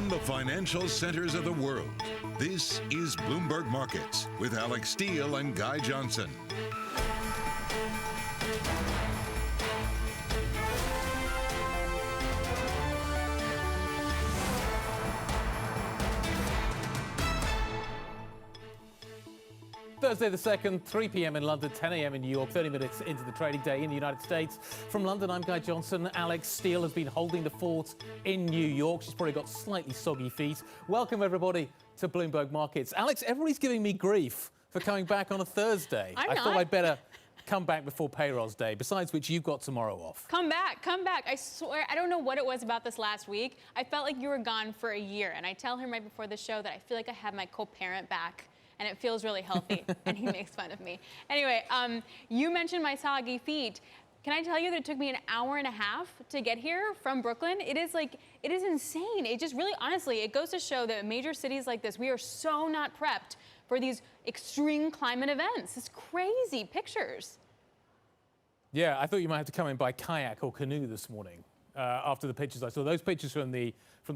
From the financial centers of the world, this is Bloomberg Markets with Alix Steel and Guy Johnson. Thursday the 2nd, 3 p.m. in London, 10 a.m. in New York, 30 minutes into the trading day in the United States. From London, I'm Guy Johnson. Alix Steel has been holding the fort in New York. She's probably got slightly soggy feet. Welcome, everybody, to Bloomberg Markets. Alix, everybody's giving me grief for coming back on a Thursday. I thought I'd better come back before payrolls day, besides which you've got tomorrow off. Come back. I swear, I don't know what it was about this last week. I felt like you were gone for a year, and I tell him right before the show that I feel like I have my co-parent back. And it feels really healthy, and he makes fun of me. Anyway, you mentioned my soggy feet. Can I tell you that it took me an hour and a half to get here from Brooklyn? It is insane. It just really, honestly, it goes to show that major cities like this, we are so not prepped for these extreme climate events. It's crazy pictures. Yeah, I thought you might have to come in by kayak or canoe this morning. After the pictures I saw, those pictures from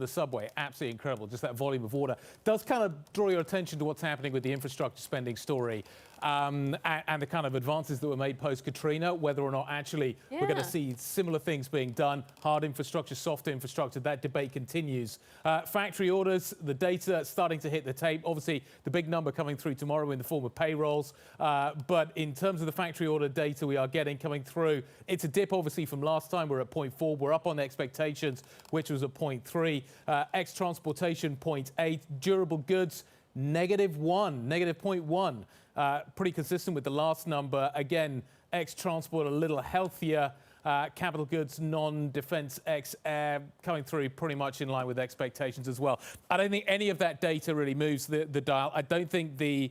the subway, absolutely incredible. Just that volume of water does kind of draw your attention to what's happening with the infrastructure spending story and the kind of advances that were made post-Katrina, whether or not actually we're going to see similar things being done, hard infrastructure, soft infrastructure. That debate continues. Factory orders, the data starting to hit the tape. Obviously, the big number coming through tomorrow in the form of payrolls. But in terms of the factory order data we are getting coming through, it's a dip, obviously, from last time. We're at 0.4. We're up on expectations, which was at 0.3. Ex-transportation, 0.8. Durable goods, -1, -0.1. Pretty consistent with the last number. Again, ex-transport a little healthier. Capital goods, non-defense, ex-air coming through pretty much in line with expectations as well. I don't think any of that data really moves the dial. I don't think the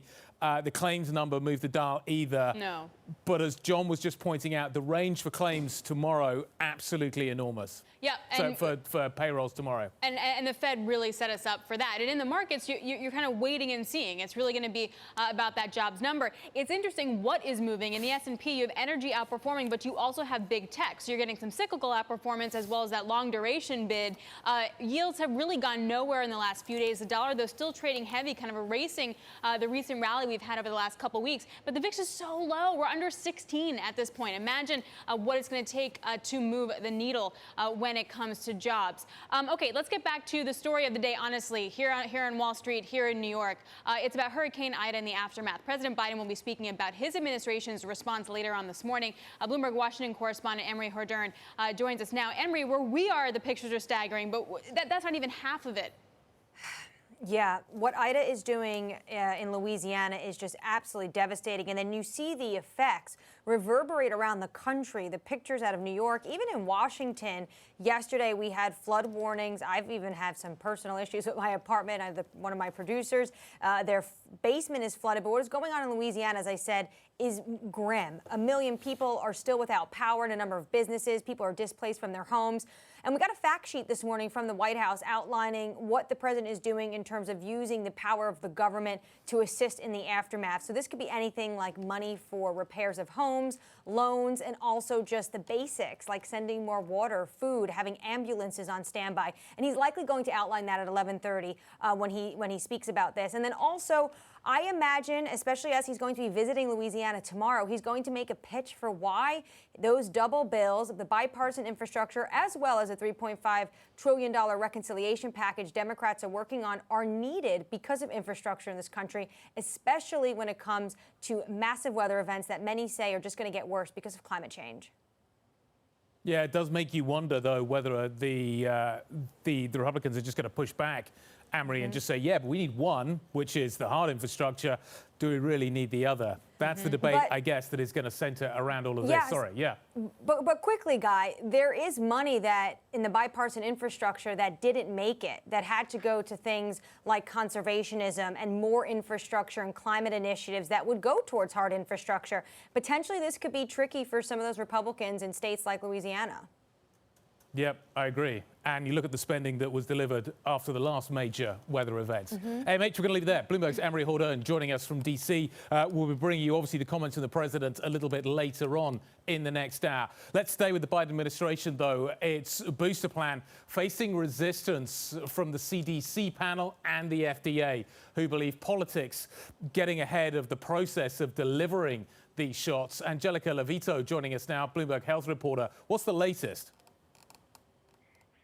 claims number moved the dial either. No. But as John was just pointing out, the range for claims tomorrow, absolutely enormous. Yeah. And for payrolls tomorrow. And the Fed really set us up for that. And in the markets, you're kind of waiting and seeing. It's really going to be about that jobs number. It's interesting what is moving. In the S&P, you have energy outperforming, but you also have big tech. So you're getting some cyclical outperformance as well as that long duration bid. Yields have really gone nowhere in the last few days. The dollar, though, still trading heavy, kind of erasing the recent rally we've had over the last couple weeks. But the VIX is so low. We're under 16 at this point. Imagine what it's going to take to move the needle when it comes to jobs. Okay, let's get back to the story of the day, honestly, here on Wall Street, here in New York. It's about Hurricane Ida and the aftermath. President Biden will be speaking about his administration's response later on this morning. Bloomberg Washington correspondent Emery Hordern joins us now. Emery, where we are, the pictures are staggering, but that's not even half of it. Yeah, what Ida is doing in Louisiana is just absolutely devastating. And then you see the effects reverberate around the country. The pictures out of New York, even in Washington. Yesterday, we had flood warnings. I've even had some personal issues with my apartment. One of my producers, their basement is flooded. But what is going on in Louisiana, as I said, is grim. 1 million people are still without power in a number of businesses. People are displaced from their homes. And we got a fact sheet this morning from the White House outlining what the president is doing in terms of using the power of the government to assist in the aftermath. So this could be anything like money for repairs of homes, loans, and also just the basics like sending more water, food, having ambulances on standby. And he's likely going to outline that at 11:30 when he speaks about this. And then also, I imagine, especially as he's going to be visiting Louisiana tomorrow, he's going to make a pitch for why those double bills of the bipartisan infrastructure as well as a $3.5 trillion reconciliation package Democrats are working on are needed because of infrastructure in this country, especially when it comes to massive weather events that many say are just going to get worse because of climate change. Yeah, it does make you wonder, though, whether the Republicans are just going to push back, Amory, and just say, yeah, but we need one, which is the hard infrastructure. Do we really need the other? That's the debate, I guess, that is going to center around all of this. Sorry, yeah. But quickly, Guy, there is money that in the bipartisan infrastructure that didn't make it, that had to go to things like conservationism and more infrastructure and climate initiatives that would go towards hard infrastructure. Potentially, this could be tricky for some of those Republicans in states like Louisiana. Yep, I agree. And you look at the spending that was delivered after the last major weather event. AMH, we're going to leave it there. Bloomberg's Emery Hordern joining us from DC. We'll be bringing you, obviously, the comments from the president a little bit later on in the next hour. Let's stay with the Biden administration, though. Its booster plan facing resistance from the CDC panel and the FDA, who believe politics getting ahead of the process of delivering these shots. Angelica Levito joining us now, Bloomberg health reporter. What's the latest?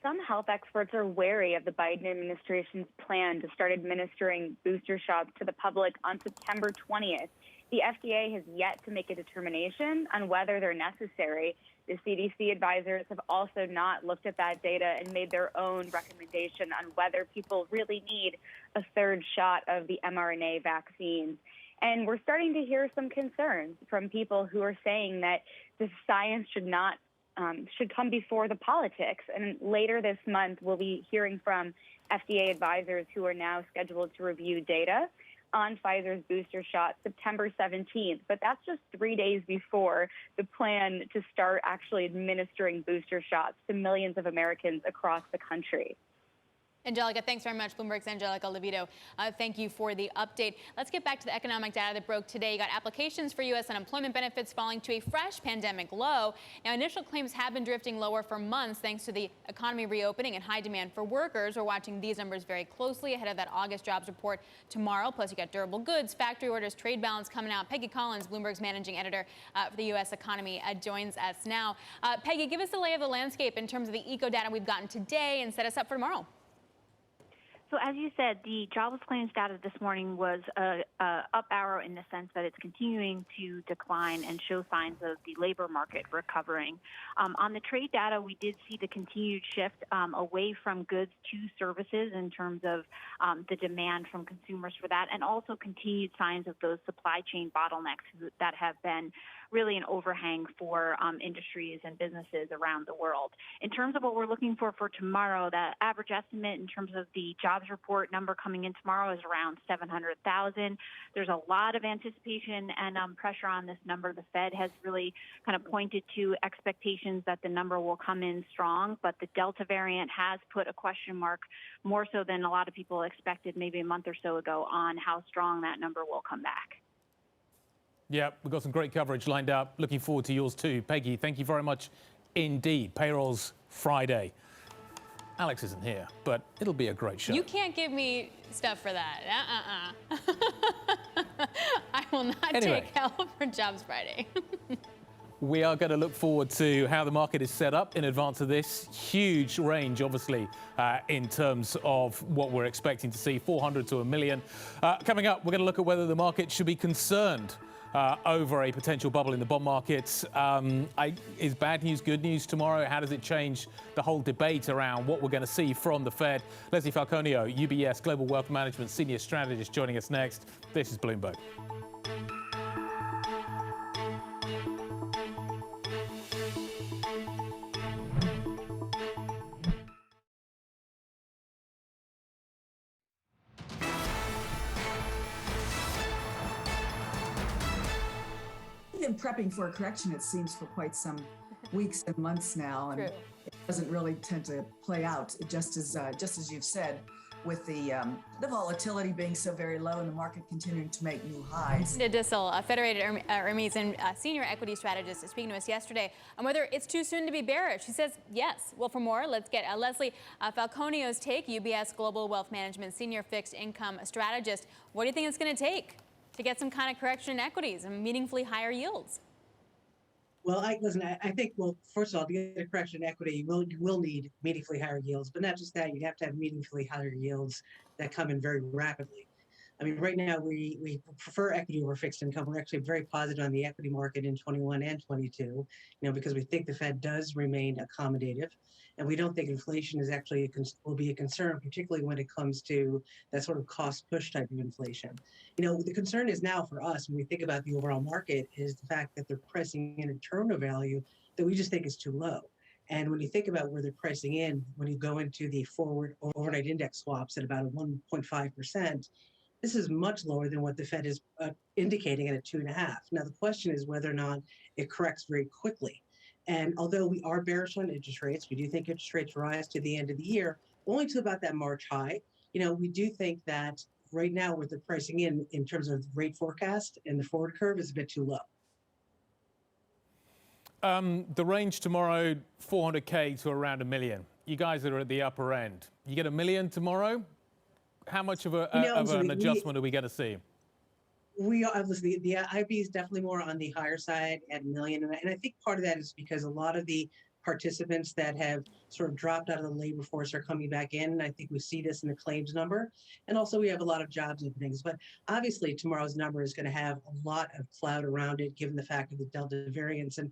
Some health experts are wary of the Biden administration's plan to start administering booster shots to the public on September 20th. The FDA has yet to make a determination on whether they're necessary. The CDC advisors have also not looked at that data and made their own recommendation on whether people really need a third shot of the mRNA vaccines. And we're starting to hear some concerns from people who are saying that the science should come before the politics. And later this month, we'll be hearing from FDA advisors who are now scheduled to review data on Pfizer's booster shot September 17th. But that's just 3 days before the plan to start actually administering booster shots to millions of Americans across the country. Angelica, thanks very much. Bloomberg's Angelica Levito. Thank you for the update. Let's get back to the economic data that broke today. You got applications for U.S. unemployment benefits falling to a fresh pandemic low. Now, initial claims have been drifting lower for months thanks to the economy reopening and high demand for workers. We're watching these numbers very closely ahead of that August jobs report tomorrow. Plus, you got durable goods, factory orders, trade balance coming out. Peggy Collins, Bloomberg's managing editor for the U.S. economy, joins us now. Peggy, give us the lay of the landscape in terms of the eco data we've gotten today and set us up for tomorrow. So as you said, the jobless claims data this morning was a up arrow in the sense that it's continuing to decline and show signs of the labor market recovering. On the trade data, we did see the continued shift away from goods to services in terms of the demand from consumers for that, and also continued signs of those supply chain bottlenecks that have been really an overhang for industries and businesses around the world. In terms of what we're looking for tomorrow, the average estimate in terms of the jobs report number coming in tomorrow is around 700,000. There's a lot of anticipation and pressure on this number. The Fed has really kind of pointed to expectations that the number will come in strong, but the Delta variant has put a question mark, more so than a lot of people expected maybe a month or so ago, on how strong that number will come back. Yeah, we've got some great coverage lined up. Looking forward to yours too. Peggy, thank you very much indeed. Payroll's Friday. Alex isn't here, but it'll be a great show. You can't give me stuff for that. I will not take help for Jobs Friday. We are going to look forward to how the market is set up in advance of this. Huge range, obviously, in terms of what we're expecting to see, 400 to a million. Coming up, we're going to look at whether the market should be concerned over a potential bubble in the bond markets. Is bad news good news tomorrow? How does it change the whole debate around what we're going to see from the Fed? Leslie Falconio, UBS Global Wealth Management Senior Strategist, joining us next. This is Bloomberg. Been prepping for a correction, it seems, for quite some weeks and months now, and it doesn't really tend to play out just as you've said, with the volatility being so very low and the market continuing to make new highs. Linda Dissel, a Federated Hermes and senior equity strategist, is speaking to us yesterday on whether it's too soon to be bearish. She says yes. Well, for more, let's get Leslie Falconio's take, UBS Global Wealth Management senior fixed income strategist. What do you think it's going to take to get some kind of correction in equities and meaningfully higher yields? Well, I think, well, first of all, to get a correction in equity, you will need meaningfully higher yields, but not just that, you have to have meaningfully higher yields that come in very rapidly. I mean, right now we prefer equity over fixed income. We're actually very positive on the equity market in 21 and 22, because we think the Fed does remain accommodative, and we don't think inflation is actually will be a concern, particularly when it comes to that sort of cost push type of inflation. The concern is now for us, when we think about the overall market, is the fact that they're pricing in a terminal value that we just think is too low. And when you think about where they're pricing in, when you go into the forward overnight index swaps at about a 1.5%, this is much lower than what the Fed is indicating at a 2.5. Now, the question is whether or not it corrects very quickly. And although we are bearish on interest rates, we do think interest rates rise to the end of the year, only to about that March high. We do think that right now with the pricing in terms of rate forecast and the forward curve is a bit too low. The range tomorrow, 400K to around $1 million. You guys are at the upper end. You get $1 million tomorrow? How much of an adjustment are we going to see? We are obviously the IB is definitely more on the higher side at $1 million, and I think part of that is because a lot of the participants that have sort of dropped out of the labor force are coming back in. And I think we see this in the claims number, and also we have a lot of jobs openings. But obviously, tomorrow's number is going to have a lot of cloud around it, given the fact of the Delta variants. And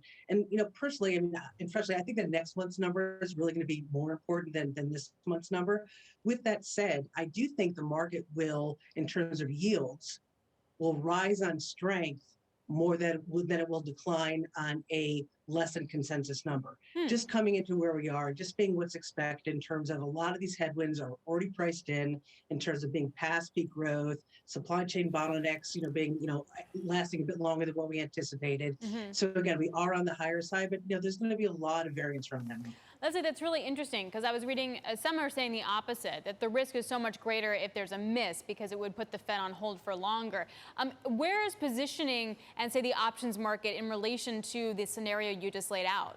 personally, I think that next month's number is really going to be more important than this month's number. With that said, I do think the market will, in terms of yields, will rise on strength more than it will decline on a less than consensus number. Just coming into where we are, just being what's expected in terms of a lot of these headwinds are already priced in terms of being past peak growth, supply chain bottlenecks, being, lasting a bit longer than what we anticipated. So again, we are on the higher side, but there's going to be a lot of variance around that number. Leslie, that's really interesting because I was reading, some are saying the opposite, that the risk is so much greater if there's a miss because it would put the Fed on hold for longer. Where is positioning and say the options market in relation to the scenario you just laid out?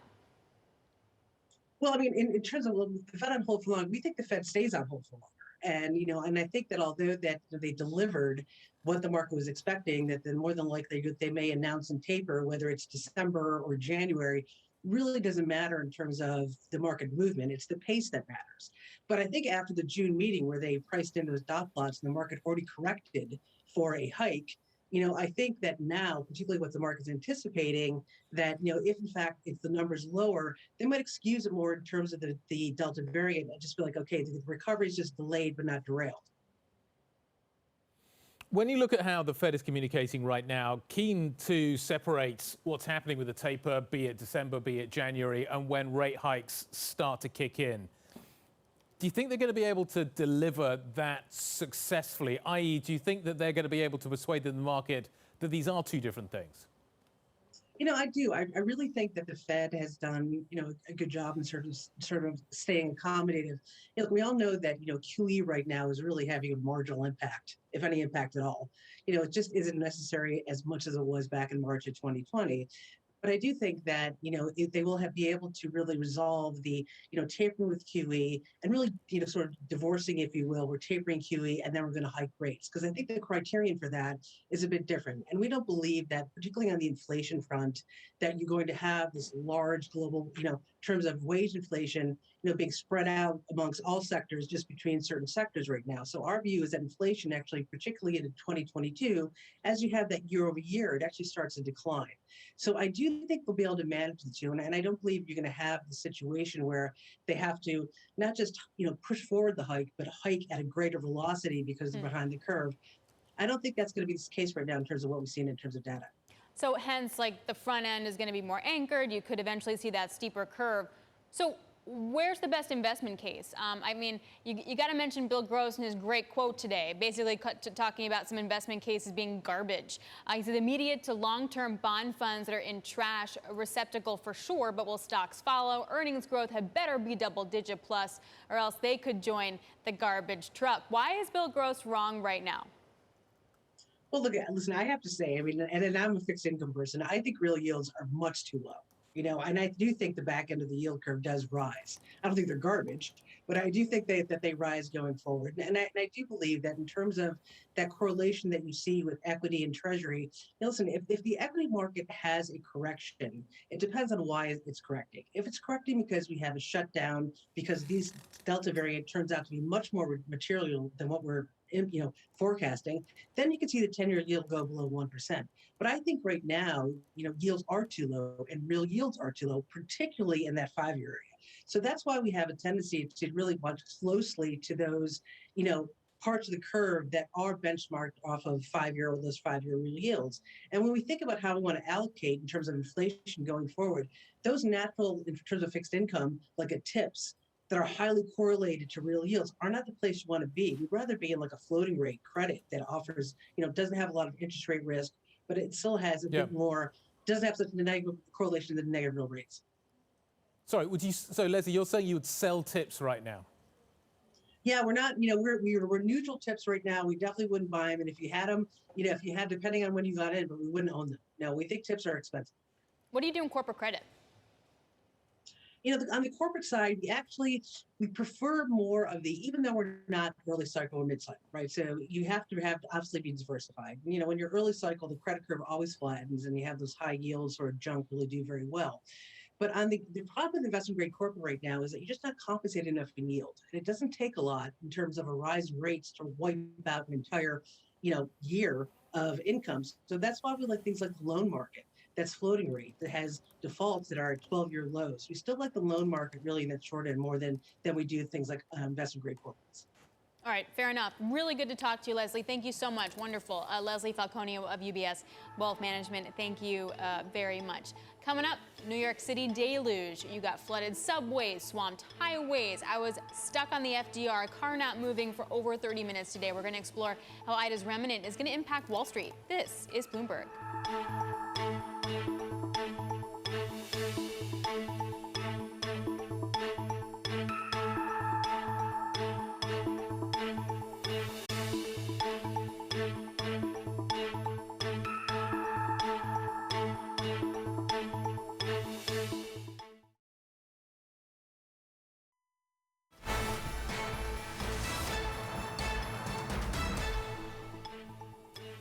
Well, in terms of the Fed on hold for long, we think the Fed stays on hold for longer. And I think that although that they delivered what the market was expecting, that then more than likely they may announce and taper, whether it's December or January, really doesn't matter in terms of the market movement. It's the pace that matters. But I think after the June meeting where they priced in those dot plots and the market already corrected for a hike, I think that now, particularly what the market's anticipating, that, if in fact, if the number's lower, they might excuse it more in terms of the Delta variant and just be like, okay, the recovery is just delayed but not derailed. When you look at how the Fed is communicating right now, keen to separate what's happening with the taper, be it December, be it January, and when rate hikes start to kick in. Do you think they're going to be able to deliver that successfully? I.e., do you think that they're going to be able to persuade the market that these are two different things? I do. I really think that the Fed has done, a good job in sort of staying accommodative. Look, we all know that, QE right now is really having a marginal impact, if any impact at all. It just isn't necessary as much as it was back in March of 2020. But I do think that, they will be able to really resolve the, tapering with QE and really, sort of divorcing, if you will, we're tapering QE and then we're going to hike rates. Because I think the criterion for that is a bit different. And we don't believe that, particularly on the inflation front, that you're going to have this large global, terms of wage inflation, being spread out amongst all sectors, just between certain sectors right now. So our view is that inflation actually, particularly in 2022, as you have that year over year, it actually starts to decline. So I do think they'll be able to manage the two. And I don't believe you're going to have the situation where they have to not just, push forward the hike, but hike at a greater velocity because they're behind the curve. I don't think that's going to be the case right now in terms of what we've seen in terms of data. So hence, like, the front end is going to be more anchored. You could eventually see that steeper curve. So where's the best investment case? You got to mention Bill Gross and his great quote today, basically talking about some investment cases being garbage. He said immediate to long-term bond funds that are in trash receptacle for sure, but will stocks follow? Earnings growth had better be double-digit plus, or else they could join the garbage truck. Why is Bill Gross wrong right now? Well, look, listen, I have to say, and I'm a fixed income person, I think real yields are much too low. And I do think the back end of the yield curve does rise. I don't think they're garbage, but I do think that they rise going forward. And I do believe that in terms of that correlation that you see with equity and treasury, listen, if the equity market has a correction, it depends on why it's correcting. If it's correcting because we have a shutdown, because these Delta variant turns out to be much more material than what we're forecasting, then you can see the 10-year yield go below 1%. But I think right now, yields are too low and real yields are too low, particularly in that 5-year area. So that's why we have a tendency to really watch closely to those, parts of the curve that are benchmarked off of 5-year or those 5-year real yields. And when we think about how we want to allocate in terms of inflation going forward, those natural, in terms of fixed income, like a TIPS, that are highly correlated to real yields are not the place you want to be. We'd rather be in like a floating rate credit that offers, doesn't have a lot of interest rate risk, but it still has a bit more, doesn't have such a negative correlation to the negative real rates. Sorry, so Leslie, you're saying you would sell tips right now? Yeah, we're not, we're neutral tips right now. We definitely wouldn't buy them. And if you had them, if you had, depending on when you got in, but we wouldn't own them. No, we think tips are expensive. What do you do in corporate credit? On the corporate side, we prefer more of even though we're not early cycle or mid cycle, right? So you have to obviously be diversified. When you're early cycle, the credit curve always flattens and you have those high yields or junk really do very well. But on the problem with investment grade corporate right now is that you're just not compensated enough in yield. And it doesn't take a lot in terms of a rise in rates to wipe out an entire, year of incomes. So that's why we like things like the loan market. That's floating rate, that has defaults that are at 12-year lows. We still like the loan market really in that short end more than we do things like investment grade corporates. All right, fair enough. Really good to talk to you, Leslie. Thank you so much. Wonderful. Leslie Falconio of UBS Wealth Management, thank you very much. Coming up, New York City deluge. You got flooded subways, swamped highways. I was stuck on the FDR, car not moving for over 30 minutes today. We're going to explore how Ida's remnant is going to impact Wall Street. This is Bloomberg.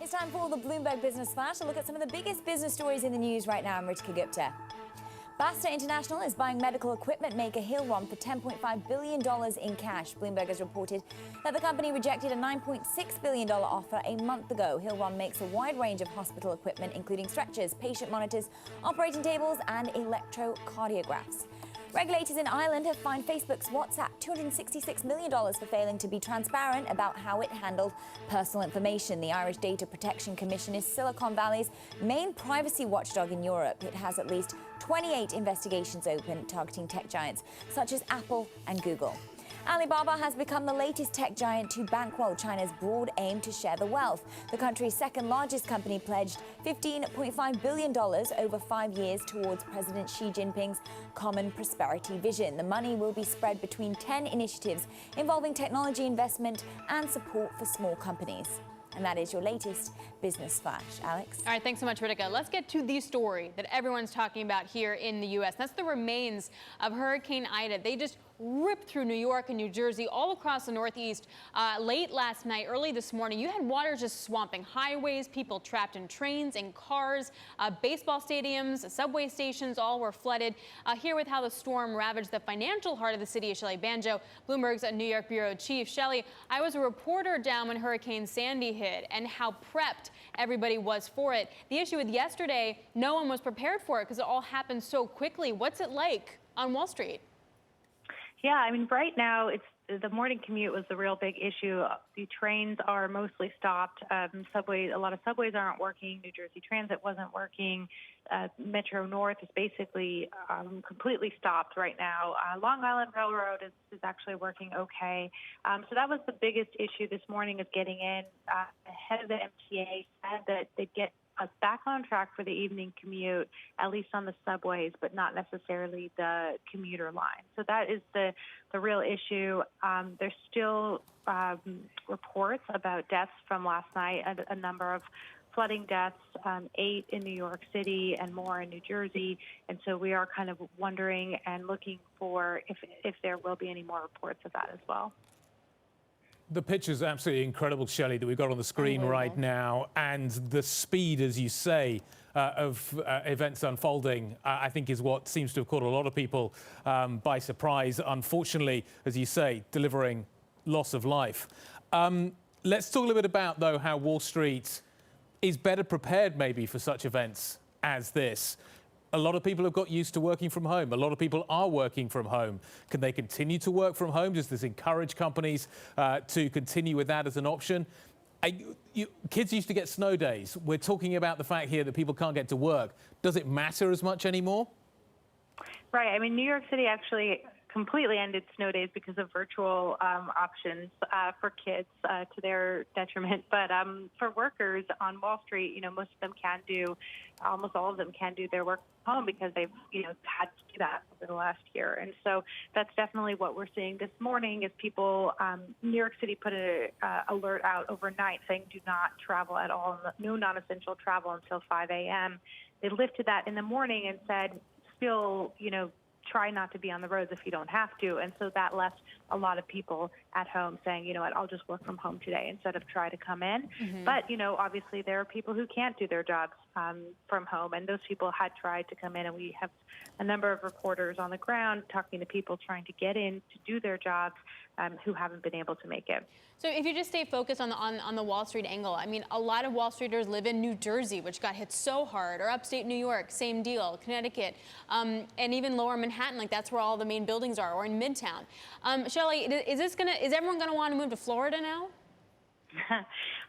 It's time for the Bloomberg Business Flash to look at some of the biggest business stories in the news right now. I'm Ritika Gupta. Basta International is buying medical equipment maker Hillrom for $10.5 billion in cash. Bloomberg has reported that the company rejected a $9.6 billion offer a month ago. Hillrom makes a wide range of hospital equipment, including stretchers, patient monitors, operating tables, and electrocardiographs. Regulators in Ireland have fined Facebook's WhatsApp $266 million for failing to be transparent about how it handled personal information. The Irish Data Protection Commission is Silicon Valley's main privacy watchdog in Europe. It has at least 28 investigations open targeting tech giants such as Apple and Google. Alibaba has become the latest tech giant to bankroll China's broad aim to share the wealth. The country's second largest company pledged $15.5 billion over 5 years towards President Xi Jinping's Common Prosperity Vision. The money will be spread between 10 initiatives involving technology investment and support for small companies. And that is your latest Business Flash. Alex? All right, thanks so much, Ritika. Let's get to the story that everyone's talking about here in the U.S. That's the remains of Hurricane Ida. They just ripped through New York and New Jersey, all across the Northeast. Late last night, early this morning, you had water just swamping highways, people trapped in trains and cars, baseball stadiums, subway stations, all were flooded. Here with how the storm ravaged the financial heart of the city is Shelley Banjo, Bloomberg's New York bureau chief. Shelley, I was a reporter down when Hurricane Sandy hit and how prepped everybody was for it. The issue with yesterday, no one was prepared for it because it all happened so quickly. What's it like on Wall Street? Yeah, I mean, right now, the morning commute was the real big issue. The trains are mostly stopped. A lot of subways aren't working. New Jersey Transit wasn't working. Metro North is basically completely stopped right now. Long Island Railroad is actually working okay. So that was the biggest issue this morning, is getting in. Head of the MTA said that they'd get us back on track for the evening commute, at least on the subways, but not necessarily the commuter line. So that is the real issue. There's still reports about deaths from last night, a number of flooding deaths, 8 in New York City and more in New Jersey. And so we are kind of wondering and looking for if there will be any more reports of that as well. The picture's absolutely incredible, Shelley, that we've got on the screen right now. And the speed, as you say, of events unfolding, I think is what seems to have caught a lot of people by surprise. Unfortunately, as you say, delivering loss of life. Let's talk a little bit about, though, how Wall Street is better prepared maybe for such events as this. A lot of people have got used to working from home. A lot of people are working from home. Can they continue to work from home? Does this encourage companies to continue with that as an option? Kids used to get snow days. We're talking about the fact here that people can't get to work. Does it matter as much anymore? Right. I mean, New York City actually completely ended snow days because of virtual options for kids to their detriment. But for workers on Wall Street, most of them almost all of them can do their work from home because they've, had to do that over the last year. And so that's definitely what we're seeing this morning is people, New York City put an alert out overnight saying do not travel at all, no non-essential travel until 5 a.m. They lifted that in the morning and said, still, try not to be on the roads if you don't have to. And so that left a lot of people at home saying, I'll just work from home today instead of try to come in. Mm-hmm. But, obviously there are people who can't do their jobs from home. And those people had tried to come in. And we have a number of reporters on the ground talking to people trying to get in to do their jobs who haven't been able to make it. So if you just stay focused on the Wall Street angle, I mean, a lot of Wall Streeters live in New Jersey, which got hit so hard, or upstate New York, same deal, Connecticut, and even lower Manhattan, like that's where all the main buildings are, or in Midtown. Shelley, is everyone going to want to move to Florida now?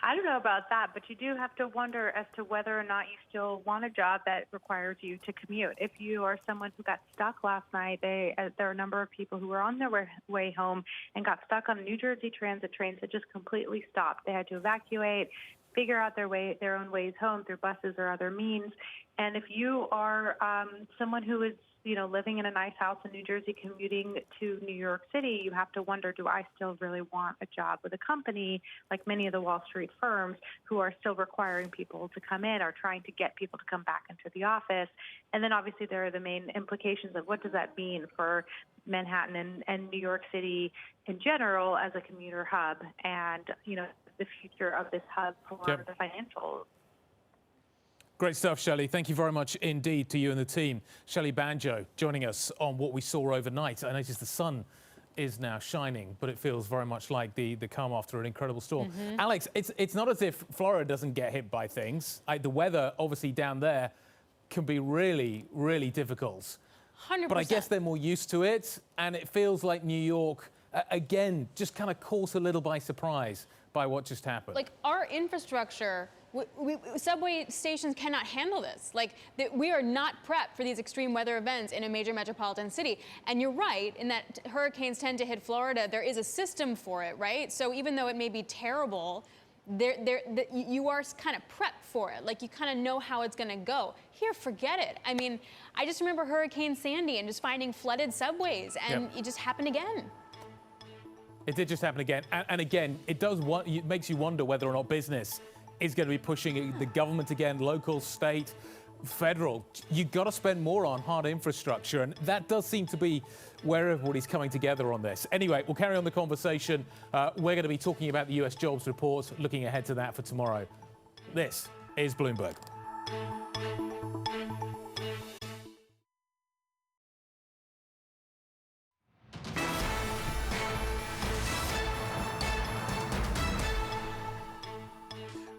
I don't know about that, but you do have to wonder as to whether or not you still want a job that requires you to commute. If you are someone who got stuck last night, there are a number of people who were on their way home and got stuck on New Jersey transit trains that just completely stopped. They had to evacuate, figure out their own ways home through buses or other means. And if you are someone who is living in a nice house in New Jersey, commuting to New York City, you have to wonder, do I still really want a job with a company like many of the Wall Street firms who are still requiring people to come in or trying to get people to come back into the office? And then obviously there are the main implications of what does that mean for Manhattan and New York City in general as a commuter hub and, the future of this hub for the financial. Great stuff, Shelley. Thank you very much indeed to you and the team. Shelley Banjo joining us on what we saw overnight. I noticed the sun is now shining, but it feels very much like the calm after an incredible storm. Mm-hmm. Alex, it's not as if Florida doesn't get hit by things. The weather, obviously, down there can be really, really difficult. 100%. But I guess they're more used to it, and it feels like New York, again, just kind of caught a little by surprise by what just happened. Like, our infrastructure, subway stations cannot handle this. Like, we are not prepped for these extreme weather events in a major metropolitan city. And you're right in that hurricanes tend to hit Florida. There is a system for it, right? So even though it may be terrible, you are kind of prepped for it. Like, you kind of know how it's going to go. Here, forget it. I mean, I just remember Hurricane Sandy and just finding flooded subways, and it just happened again. It did just happen again. And again, it makes you wonder whether or not business is going to be pushing the government again, local, state, federal. You've got to spend more on hard infrastructure. And that does seem to be where everybody's coming together on this. Anyway, we'll carry on the conversation. We're going to be talking about the US jobs report, looking ahead to that for tomorrow. This is Bloomberg.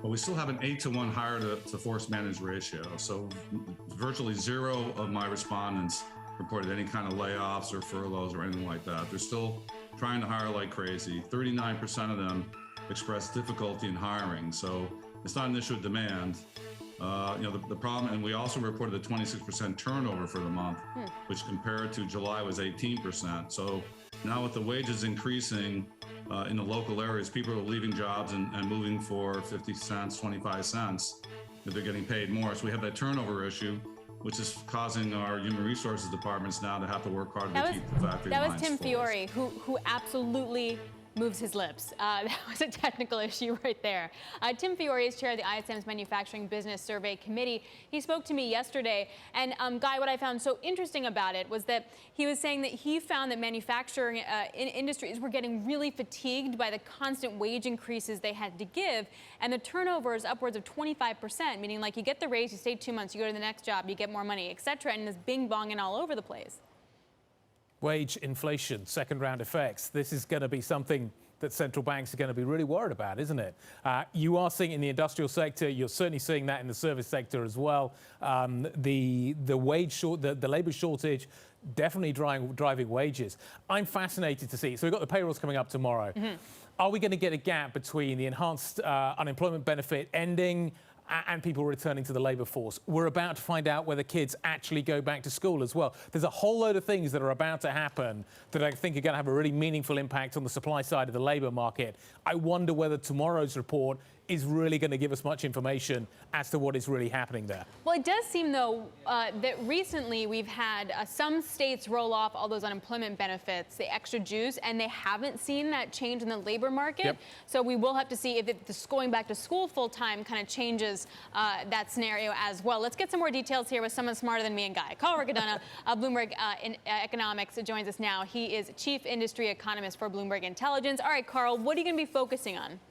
Well, we still have an 8-to-1 hire to force manage ratio. So virtually zero of my respondents reported any kind of layoffs or furloughs or anything like that. They're still trying to hire like crazy. 39% of them expressed difficulty in hiring. So it's not an issue of demand. The problem, and we also reported a 26% turnover for the month, which compared to July was 18%. So now with the wages increasing in the local areas, people are leaving jobs and moving for 50 cents, 25 cents, if they're getting paid more. So we have that turnover issue, which is causing our human resources departments now to have to work harder to keep the factory lines full. That was Tim Fiore, who absolutely moves his lips. That was a technical issue right there. Tim Fiore is chair of the ISM's Manufacturing Business Survey Committee. He spoke to me yesterday, and Guy, what I found so interesting about it was that he was saying that he found that manufacturing industries were getting really fatigued by the constant wage increases they had to give, and the turnover is upwards of 25%, meaning like you get the raise, you stay 2 months, you go to the next job, you get more money, et cetera, and it's bing-bonging all over the place. Wage inflation, second round effects. This is going to be something that central banks are going to be really worried about, isn't it? You are seeing it in the industrial sector. You're certainly seeing that in the service sector as well. The labor shortage definitely driving wages. I'm fascinated to see. So we've got the payrolls coming up tomorrow. Mm-hmm. Are we going to get a gap between the enhanced unemployment benefit ending and people returning to the labour force. We're about to find out whether kids actually go back to school as well. There's a whole load of things that are about to happen that I think are going to have a really meaningful impact on the supply side of the labour market. I wonder whether tomorrow's report is really going to give us much information as to what is really happening there. Well, it does seem, though, that recently we've had some states roll off all those unemployment benefits, the extra juice, and they haven't seen that change in the labor market. Yep. So we will have to see if this going back to school full time kind of changes that scenario as well. Let's get some more details here with someone smarter than me and Guy. Carl Riccadonna of Bloomberg Economics joins us now. He is Chief Industry Economist for Bloomberg Intelligence. All right, Carl, what are you going to be focusing on?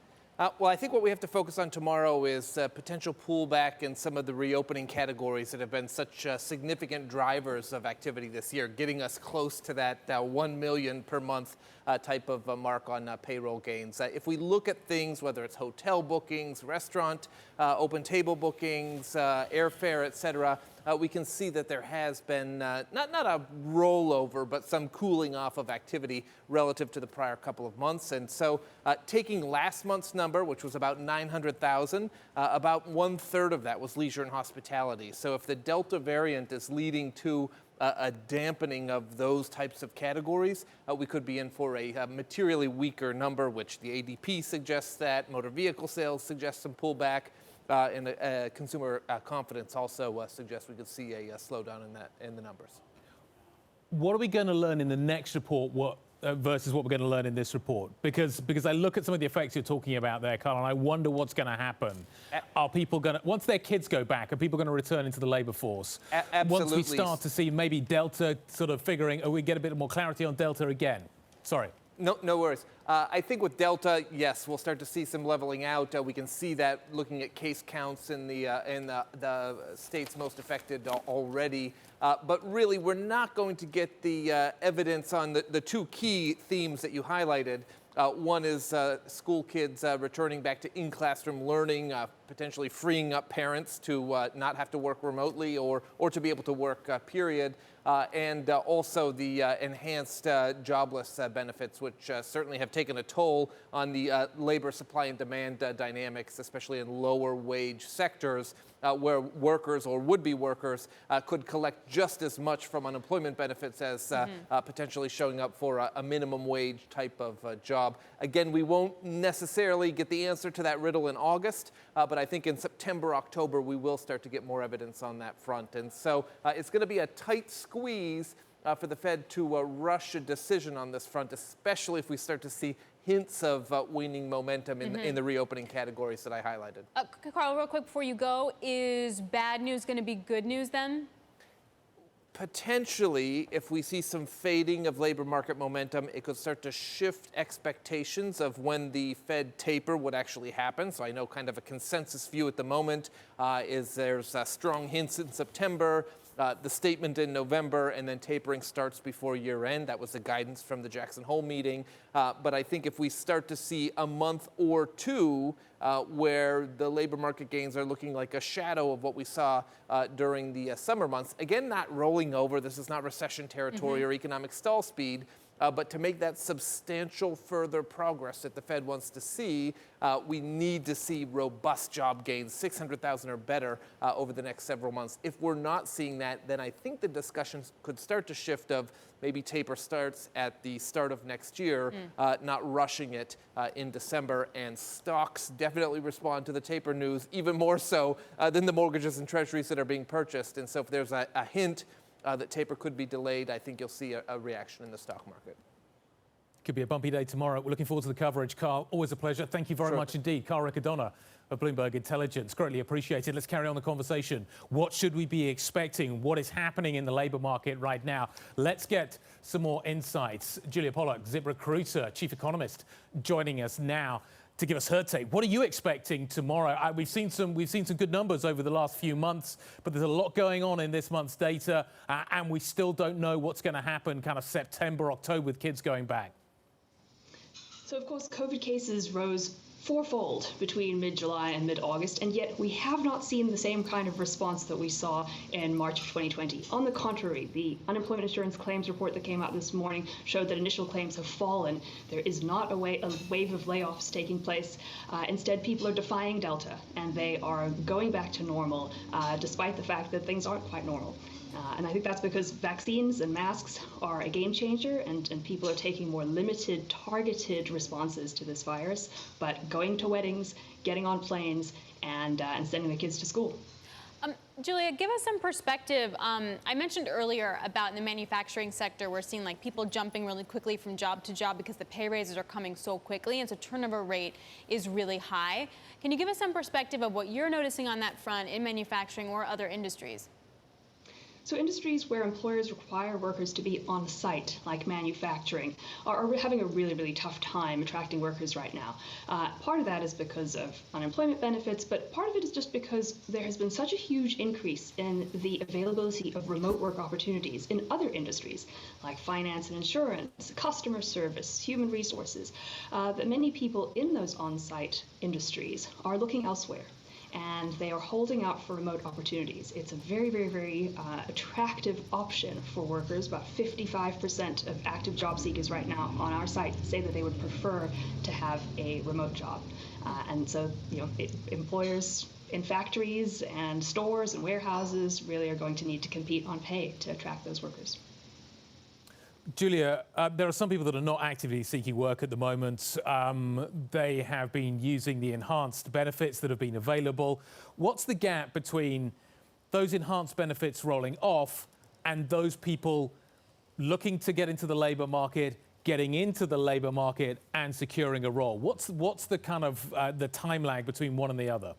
Well, I think what we have to focus on tomorrow is potential pullback in some of the reopening categories that have been such significant drivers of activity this year, getting us close to that 1 million per month type of mark on payroll gains. If we look at things, whether it's hotel bookings, restaurant, open table bookings, airfare, et cetera, we can see that there has been not a rollover, but some cooling off of activity relative to the prior couple of months. And so taking last month's number, which was about 900,000, about 1/3 of that was leisure and hospitality. So if the Delta variant is leading to a dampening of those types of categories, we could be in for a materially weaker number, which the ADP suggests that, motor vehicle sales suggest some pullback. And consumer confidence also suggests we could see a slowdown in the numbers. What are we going to learn in the next report versus what we're going to learn in this report? Because I look at some of the effects you're talking about there, Carl, and I wonder what's going to happen. Are people going to, once their kids go back, are people going to return into the labour force? Absolutely. Once we start to see maybe Delta sort of figuring, we get a bit more clarity on Delta again. Sorry. No worries. I think with Delta, yes, we'll start to see some leveling out. We can see that looking at case counts in the states most affected already. But really, we're not going to get the evidence on the two key themes that you highlighted. One is school kids returning back to in-classroom learning, potentially freeing up parents to not have to work remotely or to be able to work, period. And also the enhanced jobless benefits, which certainly have taken a toll on the labor supply and demand dynamics, especially in lower wage sectors where workers or would-be workers could collect just as much from unemployment benefits as potentially showing up for a minimum wage type of job. Again, we won't necessarily get the answer to that riddle in August, but I think in September, October, we will start to get more evidence on that front. And so it's going to be a tight squeeze for the Fed to rush a decision on this front, especially if we start to see hints of waning momentum in the reopening categories that I highlighted. Carl, real quick before you go, is bad news going to be good news then? Potentially, if we see some fading of labor market momentum, it could start to shift expectations of when the Fed taper would actually happen. So I know kind of a consensus view at the moment is there's strong hints in September, the statement in November, and then tapering starts before year end. That was the guidance from the Jackson Hole meeting. But I think if we start to see a month or two where the labor market gains are looking like a shadow of what we saw during the summer months, again, not rolling over, this is not recession territory or economic stall speed, but to make that substantial further progress that the Fed wants to see, we need to see robust job gains, 600,000 or better over the next several months. If we're not seeing that, then I think the discussions could start to shift of maybe taper starts at the start of next year, not rushing it in December. And stocks definitely respond to the taper news even more so than the mortgages and treasuries that are being purchased. And so if there's a hint that taper could be delayed, I think you'll see a reaction in the stock market. Could be a bumpy day tomorrow. We're looking forward to the coverage, Carl. Always a pleasure. Thank you very much indeed. Carl Riccadonna of Bloomberg Intelligence. Greatly appreciated. Let's carry on the conversation. What should we be expecting? What is happening in the labor market right now? Let's get some more insights. Julia Pollack, ZipRecruiter, Chief Economist, joining us now to give us her take. What are you expecting tomorrow? We've seen some good numbers over the last few months, but there's a lot going on in this month's data, and we still don't know what's going to happen kind of September, October with kids going back. So, of course, COVID cases rose fourfold between mid-July and mid-August, and yet we have not seen the same kind of response that we saw in March of 2020. On the contrary, the unemployment insurance claims report that came out this morning showed that initial claims have fallen. There is not a wave of layoffs taking place. Instead, people are defying Delta, and they are going back to normal, despite the fact that things aren't quite normal. And I think that's because vaccines and masks are a game changer, and people are taking more limited, targeted responses to this virus, but going to weddings, getting on planes, and sending their kids to school. Julia, give us some perspective. I mentioned earlier about in the manufacturing sector, we're seeing like people jumping really quickly from job to job because the pay raises are coming so quickly, and so turnover rate is really high. Can you give us some perspective of what you're noticing on that front in manufacturing or other industries? So industries where employers require workers to be on site, like manufacturing, are having a really, really tough time attracting workers right now. Part of that is because of unemployment benefits, but part of it is just because there has been such a huge increase in the availability of remote work opportunities in other industries, like finance and insurance, customer service, human resources, that many people in those on-site industries are looking elsewhere. And they are holding out for remote opportunities. It's a very, very, very attractive option for workers. About 55% of active job seekers right now on our site say that they would prefer to have a remote job. And so, employers in factories and stores and warehouses really are going to need to compete on pay to attract those workers. Julia, there are some people that are not actively seeking work at the moment. They have been using the enhanced benefits that have been available. What's the gap between those enhanced benefits rolling off and those people looking to get into the labour market, getting into the labour market and securing a role? What's the kind of the time lag between one and the other?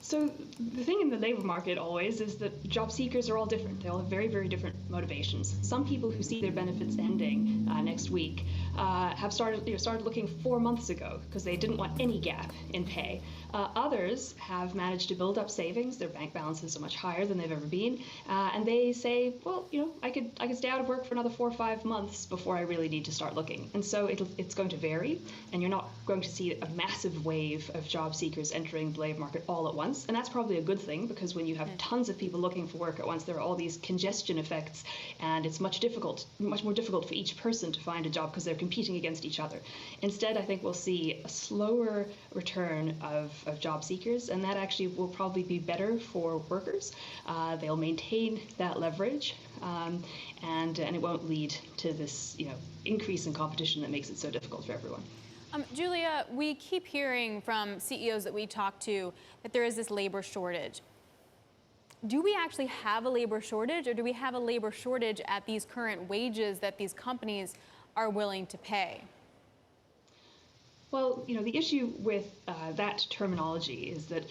So the thing in the labor market always is that job seekers are all different. They all have very, very different motivations. Some people who see their benefits ending next week have started looking 4 months ago because they didn't want any gap in pay. Others have managed to build up savings. Their bank balances are much higher than they've ever been, and they say, well, I could stay out of work for another 4 or 5 months before I really need to start looking. And so it's going to vary, and you're not going to see a massive wave of job seekers entering the labor market all at once. And that's probably a good thing, because when you have tons of people looking for work at once, there are all these congestion effects, and it's much more difficult for each person to find a job because they're competing against each other. Instead, I think we'll see a slower return of job seekers, and that actually will probably be better for workers. They'll maintain that leverage, and it won't lead to this increase in competition that makes it so difficult for everyone. Julia, we keep hearing from CEOs that we talk to that there is this labor shortage. Do we actually have a labor shortage, or do we have a labor shortage at these current wages that these companies are willing to pay? Well, the issue with that terminology is that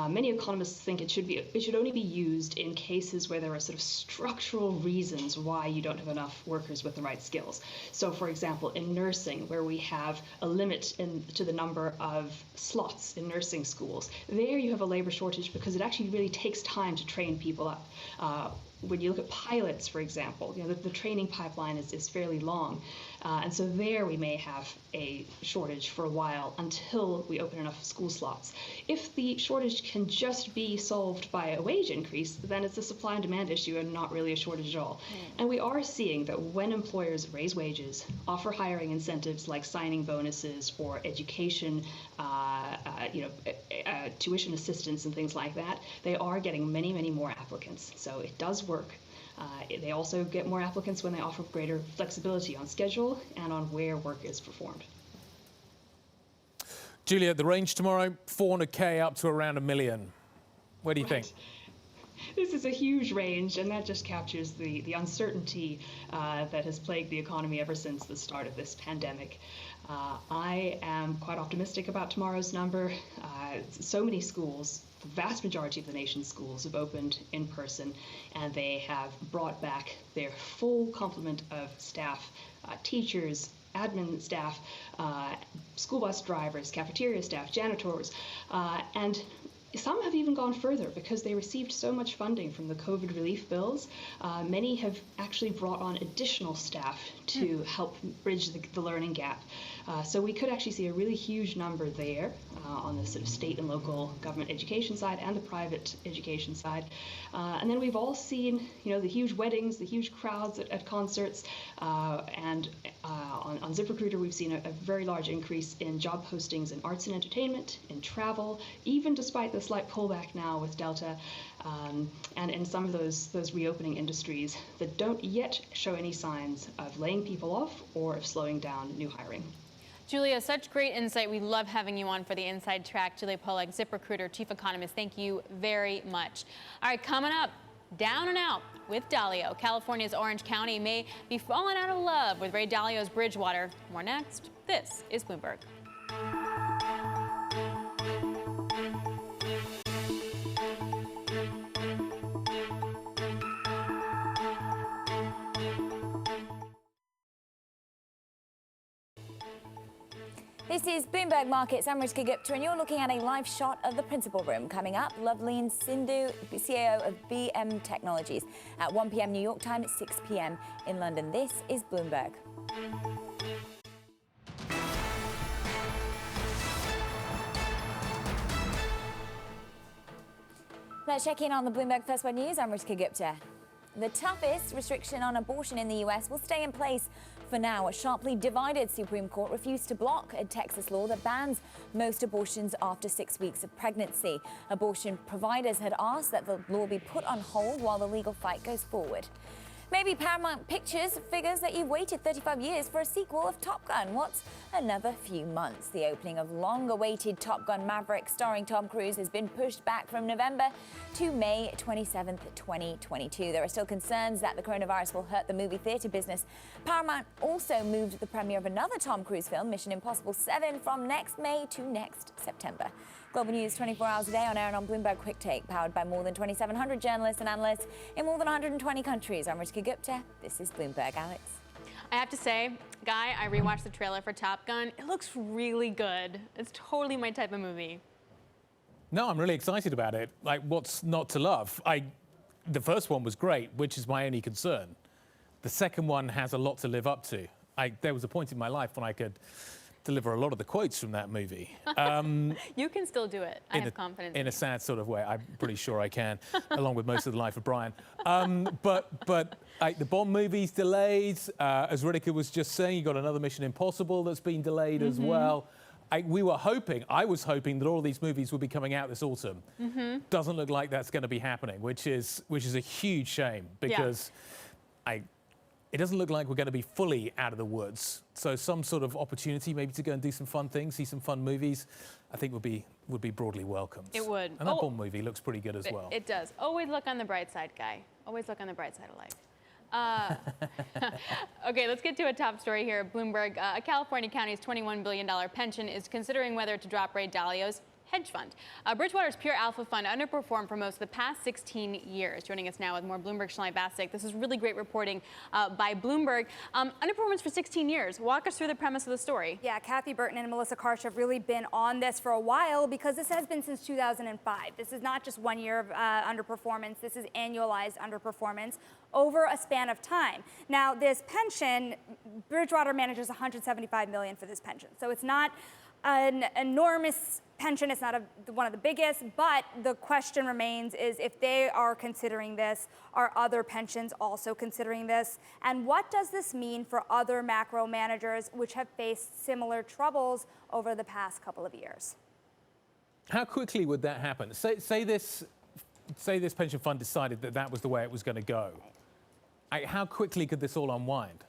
many economists think it should only be used in cases where there are sort of structural reasons why you don't have enough workers with the right skills. So, for example, in nursing, where we have a limit to the number of slots in nursing schools, there you have a labor shortage because it actually really takes time to train people up. When you look at pilots, for example, the training pipeline is fairly long. And so there we may have a shortage for a while until we open enough school slots. If the shortage can just be solved by a wage increase, then it's a supply and demand issue and not really a shortage at all. And we are seeing that when employers raise wages, offer hiring incentives like signing bonuses or education, tuition assistance and things like that, they are getting many, many more applicants. So it does work. They also get more applicants when they offer greater flexibility on schedule and on where work is performed. Julia, the range tomorrow, 400K up to around $1 million. What do you think? This is a huge range, and that just captures the uncertainty that has plagued the economy ever since the start of this pandemic. I am quite optimistic about tomorrow's number. So many schools, the vast majority of the nation's schools, have opened in person, and they have brought back their full complement of staff, teachers, admin staff, school bus drivers, cafeteria staff, janitors, and some have even gone further because they received so much funding from the COVID relief bills. Many have actually brought on additional staff to help bridge the learning gap. So we could actually see a really huge number there on the sort of state and local government education side and the private education side. And then we've all seen, the huge weddings, the huge crowds at concerts, and on ZipRecruiter we've seen a very large increase in job postings in arts and entertainment, in travel, even despite the slight pullback now with Delta, and in some of those reopening industries that don't yet show any signs of laying people off or of slowing down new hiring. Julia, such great insight. We love having you on for the Inside Track. Julia Pollack, ZipRecruiter Chief Economist, thank you very much. All right, coming up, down and out with Dalio. California's Orange County may be falling out of love with Ray Dalio's Bridgewater. More next. This is Bloomberg. This is Bloomberg Markets. I'm Rishka Gupta, and you're looking at a live shot of the principal room. Coming up, Loveleen Sindhu, CEO of BM Technologies, at 1 p.m. New York time, at 6 p.m. in London. This is Bloomberg. Let's check in on the Bloomberg First Word News. I'm Rishka Gupta. The toughest restriction on abortion in the U.S. will stay in place for now. A sharply divided Supreme Court refused to block a Texas law that bans most abortions after 6 weeks of pregnancy. Abortion providers had asked that the law be put on hold while the legal fight goes forward. Maybe Paramount Pictures figures that you've waited 35 years for a sequel of Top Gun. What's another few months? The opening of long-awaited Top Gun Maverick starring Tom Cruise has been pushed back from November to May 27th, 2022. There are still concerns that the coronavirus will hurt the movie theater business. Paramount also moved the premiere of another Tom Cruise film, Mission Impossible 7, from next May to next September. Global news 24 hours a day on air and on Bloomberg Quick Take, powered by more than 2,700 journalists and analysts in more than 120 countries. I'm Rishka Gupta. This is Bloomberg. Alex. I have to say, Guy, I rewatched the trailer for Top Gun. It looks really good. It's totally my type of movie. No, I'm really excited about it. Like, what's not to love? The first one was great, which is my only concern. The second one has a lot to live up to. There was a point in my life when I could deliver a lot of the quotes from that movie. You can still do it. I have confidence. In a sad sort of way. I'm pretty sure I can, along with most of the life of Brian. But the Bond movie's delayed. As Ritika was just saying, you got another Mission Impossible that's been delayed as well. I was hoping that all of these movies would be coming out this autumn. Doesn't look like that's going to be happening, which is a huge shame, because it doesn't look like we're going to be fully out of the woods. So some sort of opportunity maybe to go and do some fun things, see some fun movies, I think would be broadly welcomed. It would. And that Bond movie looks pretty good as well. It does. Always look on the bright side, Guy. Always look on the bright side of life. Okay, let's get to a top story here. Bloomberg, a California county's $21 billion pension is considering whether to drop Ray Dalio's hedge fund. Bridgewater's Pure Alpha Fund underperformed for most of the past 16 years. Joining us now with more Bloomberg Schley Bastick. This is really great reporting by Bloomberg. Underperformance for 16 years. Walk us through the premise of the story. Yeah, Kathy Burton and Melissa Karsh have really been on this for a while, because this has been since 2005. This is not just 1 year of underperformance. This is annualized underperformance over a span of time. Now, this pension, Bridgewater manages $175 million for this pension. So it's not an enormous pension. It's not one of the biggest, but the question remains is, if they are considering this, are other pensions also considering this? And what does this mean for other macro managers which have faced similar troubles over the past couple of years? How quickly would that happen? Say this pension fund decided that was the way it was going to go. How quickly could this all unwind?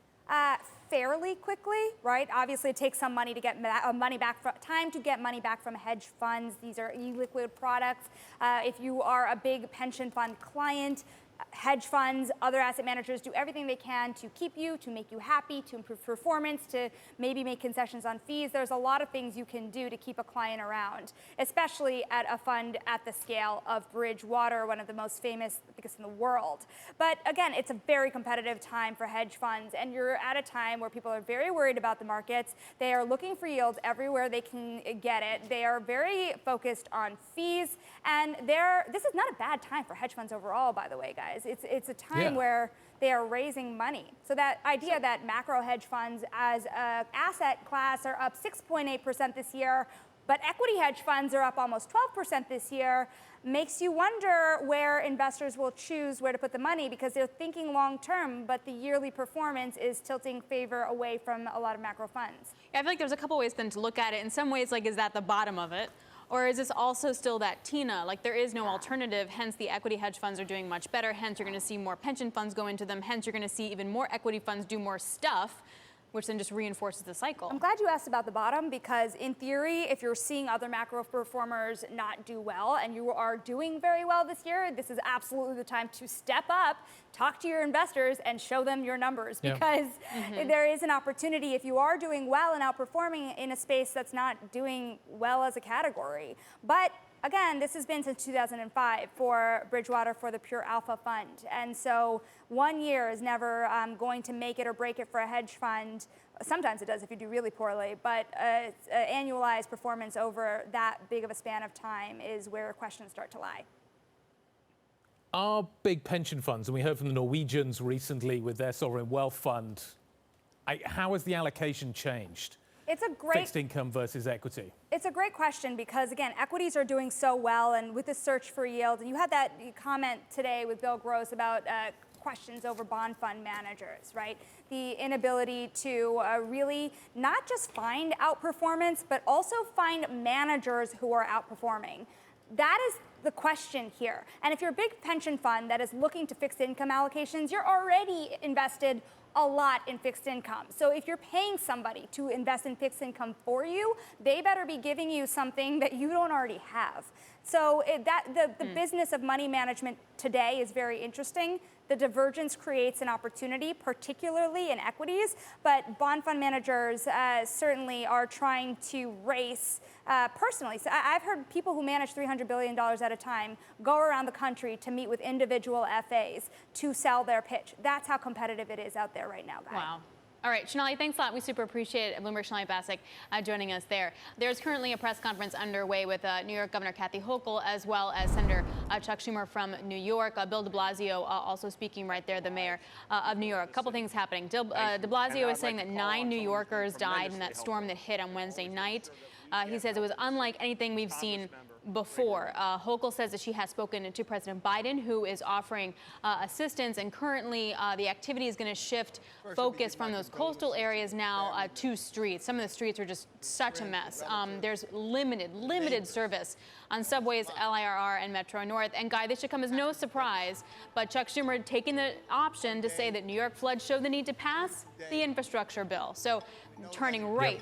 Fairly quickly, right? Obviously, it takes some money to get time to get money back from hedge funds. These are illiquid products. If you are a big pension fund client, hedge funds, other asset managers do everything they can to keep you, to make you happy, to improve performance, to maybe make concessions on fees. There's a lot of things you can do to keep a client around, especially at a fund at the scale of Bridgewater, one of the most famous, biggest in the world. But again, it's a very competitive time for hedge funds, and you're at a time where people are very worried about the markets. They are looking for yields everywhere they can get it. They are very focused on fees, and this is not a bad time for hedge funds overall, by the way, guys. It's a time where they are raising money. So that idea that macro hedge funds as an asset class are up 6.8% this year, but equity hedge funds are up almost 12% this year, makes you wonder where investors will choose where to put the money, because they're thinking long term, but the yearly performance is tilting favor away from a lot of macro funds. Yeah, I feel like there's a couple ways then to look at it. In some ways, like, is that the bottom of it? Or is this also still that TINA? Like, there is no alternative, hence the equity hedge funds are doing much better, hence you're going to see more pension funds go into them, hence you're going to see even more equity funds do more stuff, which then just reinforces the cycle. I'm glad you asked about the bottom, because in theory, if you're seeing other macro performers not do well and you are doing very well this year, this is absolutely the time to step up, talk to your investors, and show them your numbers, because there is an opportunity if you are doing well and outperforming in a space that's not doing well as a category. But again, this has been since 2005 for Bridgewater, for the Pure Alpha Fund. And so 1 year is never going to make it or break it for a hedge fund. Sometimes it does if you do really poorly, but annualized performance over that big of a span of time is where questions start to lie. Our big pension funds, and we heard from the Norwegians recently with their sovereign wealth fund, how has the allocation changed? It's a great fixed income versus equity. It's a great question, because again, equities are doing so well, and with the search for yield, and you had that comment today with Bill Gross about questions over bond fund managers, right? The inability to really not just find outperformance, but also find managers who are outperforming. That is the question here. And if you're a big pension fund that is looking to fixed income allocations, you're already invested a lot in fixed income. So if you're paying somebody to invest in fixed income for you, they better be giving you something that you don't already have. So the business of money management today is very interesting. The divergence creates an opportunity, particularly in equities, but bond fund managers certainly are trying to race personally. So I've heard people who manage $300 billion at a time go around the country to meet with individual FAs to sell their pitch. That's how competitive it is out there right now, guys. Wow. All right, Shonali, thanks a lot. We super appreciate it. Bloomberg Shonali Basak joining us there. There's currently a press conference underway with New York Governor Kathy Hochul, as well as Senator Chuck Schumer from New York. Bill de Blasio also speaking right there, the mayor of New York. A couple things happening. De Blasio is saying that 9 New Yorkers died in that storm that hit on Wednesday night. He says it was unlike anything we've seen before. Hochul says that she has spoken to President Biden, who is offering assistance, and currently the activity is going to shift focus from those coastal areas now to streets. Some of the streets are just such a mess. There's limited service on subways, LIRR, and Metro North. And Guy, this should come as no surprise, but Chuck Schumer taking the option to say that New York floods show the need to pass the infrastructure bill. So turning right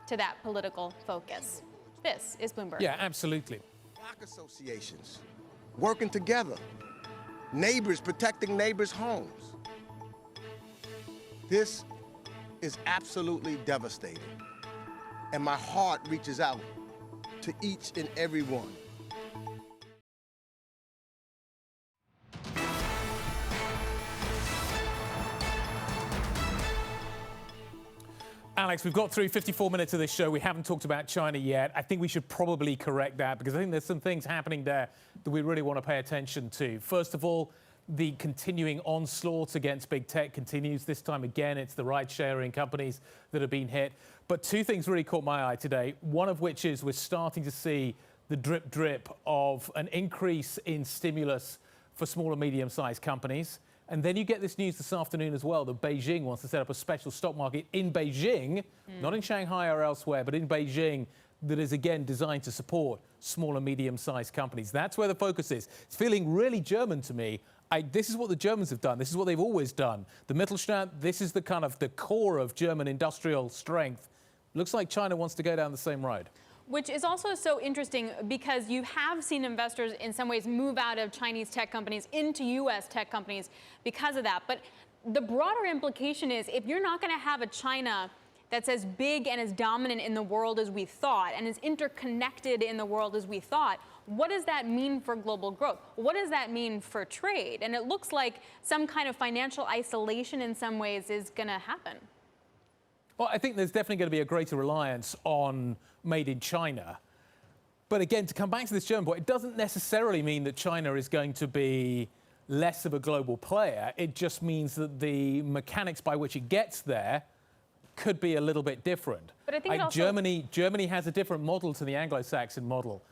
to that political focus. This is Bloomberg. Yeah, absolutely. Block associations working together, neighbors protecting neighbors' homes. This is absolutely devastating, and my heart reaches out to each and every one. Alex, we've got through 54 minutes of this show. We haven't talked about China yet. I think we should probably correct that, because I think there's some things happening there that we really want to pay attention to. First of all, the continuing onslaught against big tech continues. This time again, it's the ride-sharing companies that have been hit. But 2 things really caught my eye today, one of which is we're starting to see the drip of an increase in stimulus for small and medium-sized companies. And then you get this news this afternoon as well that Beijing wants to set up a special stock market in Beijing, not in Shanghai or elsewhere, but in Beijing, that is again designed to support small and medium-sized companies. That's where the focus is. It's feeling really German to me. This is what the Germans have done. This is what they've always done. The Mittelstand, this is the kind of the core of German industrial strength. Looks like China wants to go down the same road. Which is also so interesting because you have seen investors in some ways move out of Chinese tech companies into U.S. tech companies because of that. But the broader implication is if you're not going to have a China that's as big and as dominant in the world as we thought and as interconnected in the world as we thought, what does that mean for global growth? What does that mean for trade? And it looks like some kind of financial isolation in some ways is going to happen. Well, I think there's definitely going to be a greater reliance on made in China. But again, to come back to this German point, it doesn't necessarily mean that China is going to be less of a global player. It just means that the mechanics by which it gets there could be a little bit different. But I think it also... Germany has a different model to the Anglo-Saxon model.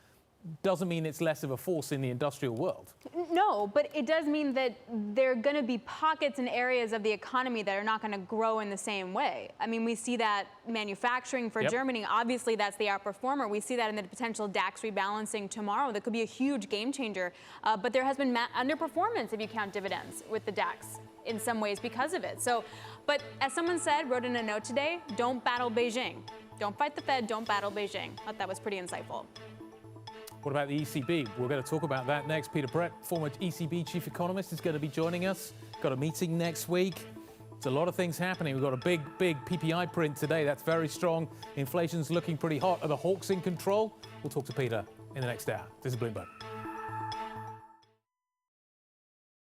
Doesn't mean it's less of a force in the industrial world. No, but it does mean that there are going to be pockets and areas of the economy that are not going to grow in the same way. I mean, we see that manufacturing for Germany, obviously that's the outperformer. We see that in the potential DAX rebalancing tomorrow. That could be a huge game changer. But there has been underperformance if you count dividends with the DAX in some ways because of it. So, but as someone said, wrote in a note today, don't battle Beijing. Don't fight the Fed, don't battle Beijing. I thought that was pretty insightful. What about the ECB? We're going to talk about that next. Peter Brett, former ECB chief economist, is going to be joining us. Got a meeting next week. There's a lot of things happening. We've got a big PPI print today. That's very strong. Inflation's looking pretty hot. Are the hawks in control? We'll talk to Peter in the next hour. This is Bloomberg.